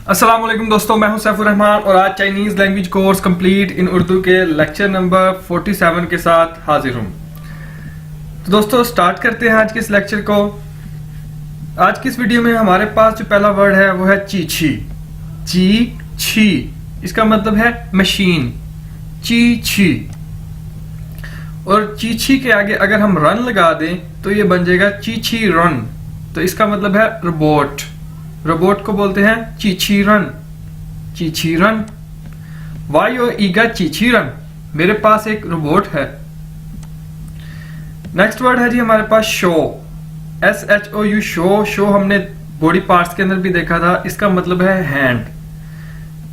अस्सलाम वालेकुम दोस्तों, मैं हूं सैफुर रहमान और आज Chinese language course complete in Urdu के लेक्चर नंबर 47 के साथ हाजिर हूं। तो दोस्तों स्टार्ट करते हैं आज के इस लेक्चर को। आज की इस वीडियो में हमारे पास जो पहला वर्ड है वो है ची छी। ची छी इसका मतलब है मशीन, ची छी। और ची छी के आगे अगर हम रन लगा दें तो ये बन जाएगा ची छी रन। तो इसका मतलब है रोबोट। रोबोट को बोलते हैं चीची रन, चीची रन। वायो ईगा चीची रन, मेरे पास एक रोबोट है। नेक्स्ट वर्ड है जी हमारे पास शो, SHOU शो। शो हमने बॉडी पार्ट्स के अंदर भी देखा था, इसका मतलब है हैंड।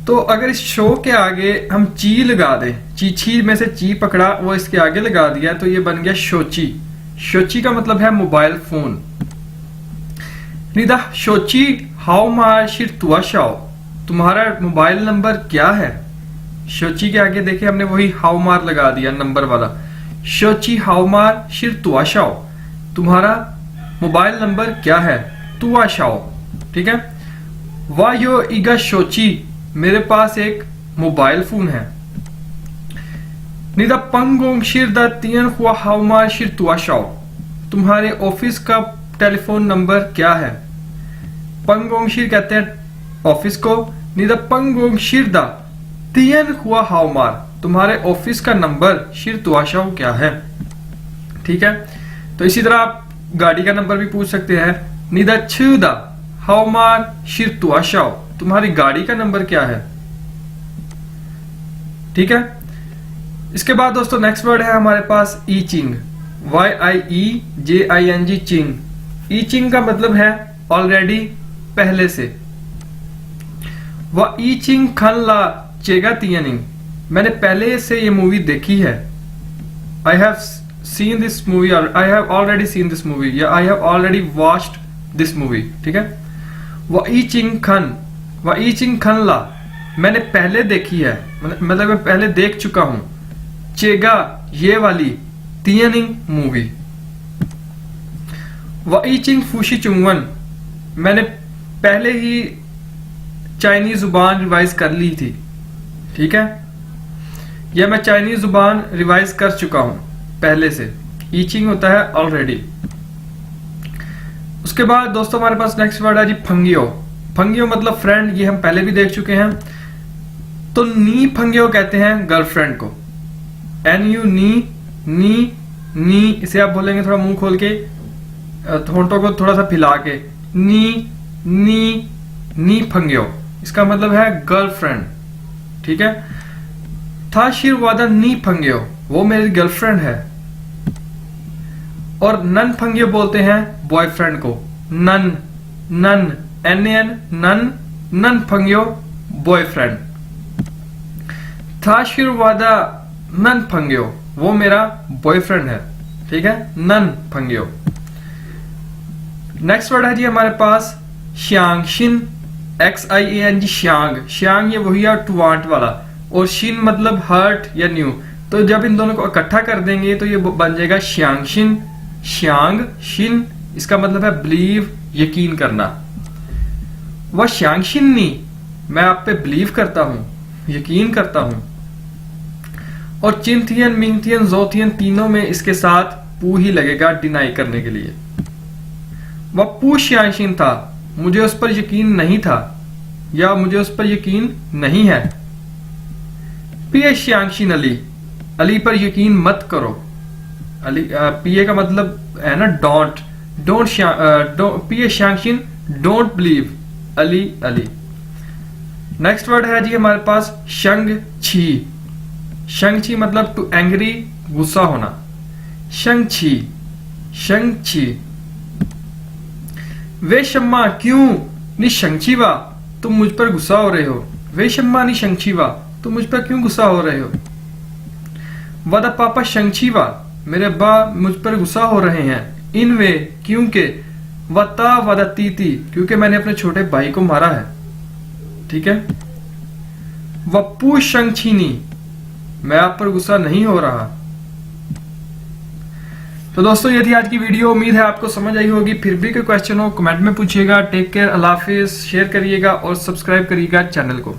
तो अगर इस शो के आगे हम ची लगा दें, चीची में से ची पकड़ा वो इसके आगे लगा दिया तो ये बन गया शोची। शोची का मतलब है मोबाइल फोन। निदा शोची हाउ माशिर तुआ शाओ, तुम्हारा मोबाइल नंबर क्या है। शोची के आगे देखिए हमने वही हाउ मार लगा दिया नंबर वाला। शोची हाउ मार शिर तुआ शाओ, तुम्हारा मोबाइल नंबर क्या है, तुआ शाओ। ठीक है। वायो इगा शोची, मेरे पास एक मोबाइल फोन है। निदा पंगोंग शिर दा तियन हुआ हाउ मार शिर तुआ शाओ, तुम्हारे ऑफिस का टेलीफोन नंबर क्या है। पंगोंगशिर कहते हैं ऑफिस को। निदा पंगोंगशिर दा तियन हुआ हाउमार, तुम्हारे ऑफिस का नंबर शिर तुआशाओ क्या है। ठीक है। तो इसी तरह आप गाड़ी का नंबर भी पूछ सकते हैं। निदा छुदा हाउमार शिर तुआशाओ, तुम्हारी गाड़ी का नंबर क्या है। ठीक है। इसके बाद दोस्तों नेक्स्ट वर्ड है हमारे पास ई चिंग, YIEJING चिंग। ई चिंग का मतलब है ऑलरेडी, पहले से। व ई चिंग खन ला चेगा तियनिंग, मैंने पहले से ये मूवी देखी है। I have seen this movie, I have already seen this movie, या I have already watched this movie. ठीक है। व ई चिंग खन ला, मैंने पहले देखी है, मतलब मैं पहले देख चुका हूं। चेगा ये वाली, तियनिंग मूवी। व ई चिंग फूशी चुंगवन, मैंने पहले ही चाइनीज जुबान रिवाइज कर ली थी। ठीक है। या मैं चाइनीज जुबान रिवाइज कर चुका हूं पहले से। ईचिंग होता है ऑलरेडी। उसके बाद दोस्तों हमारे पास नेक्स्ट वर्ड है जी फंगियो। फंगियो मतलब फ्रेंड, ये हम पहले भी देख चुके हैं। तो नी फंगियो कहते हैं गर्लफ्रेंड को। NU नी, इसे आप बोलेंगे थोड़ा मुंह खोल के, होंठों को थोड़ा सा फैला के। नी फंगियो, इसका मतलब है गर्लफ्रेंड। ठीक है। था शिरवादा नी फंगियो, वो मेरी गर्लफ्रेंड है। और नन फंगियो बोलते हैं बॉयफ्रेंड को। नन NAN नन फंगियो बॉयफ्रेंड। था शिरवादा नन फंगियो, वो मेरा बॉयफ्रेंड है। ठीक है। नन फंगियो। नेक्स्ट वर्ड है जी हमारे पास श्यांग शिन, XIANG श्यांग। श्यांग ये वही है टुवांट वाला, और शिन मतलब हर्ट या न्यू। तो जब इन दोनों को इकट्ठा कर देंगे तो ये बन जाएगा श्यांग शिन। श्यांग शिन इसका मतलब है बिलीव, यकीन करना। वह श्यांग शिन नी, मैं आप पे बिलीव करता हूं, यकीन करता हूं। और चिंथियन मिंगथियन जोथियन तीनों में इसके साथ पू ही लगेगा डिनाई करने के लिए। वह पू श्यांशिन था, मुझे उस पर यकीन नहीं था, या मुझे उस पर यकीन नहीं है। पिए श्यांशिन अली, अली पर यकीन मत करो। अली पिए का मतलब है ना डोंट, पिए श्यांशिन don't believe, Ali. Next word है जी हमारे पास शंग छी। शंग छी मतलब टू एंग्री, गुस्सा होना। शंग छी। वे शम्मा क्यों नि शंगचीवा, तुम मुझ पर गुस्सा हो रहे हो। वे शम्मा नि शंगचीवा, तुम मुझ पर क्यों गुस्सा हो रहे हो। वदा पापा शंगचीवा, मेरे अब्बा मुझ पर गुस्सा हो रहे हैं। इन वे क्योंकि, वता वदा तीती, क्योंकि मैंने अपने छोटे भाई को मारा है। ठीक है। वप्पू शंगचीनी, मैं आप पर गुस्सा नहीं हो रहा। तो दोस्तों ये थी आज की वीडियो, उम्मीद है आपको समझ आई होगी। फिर भी कोई क्वेश्चन हो कमेंट में पूछिएगा। टेक केयर, अल्लाह हाफिज, शेयर करिएगा और सब्सक्राइब करिएगा चैनल को।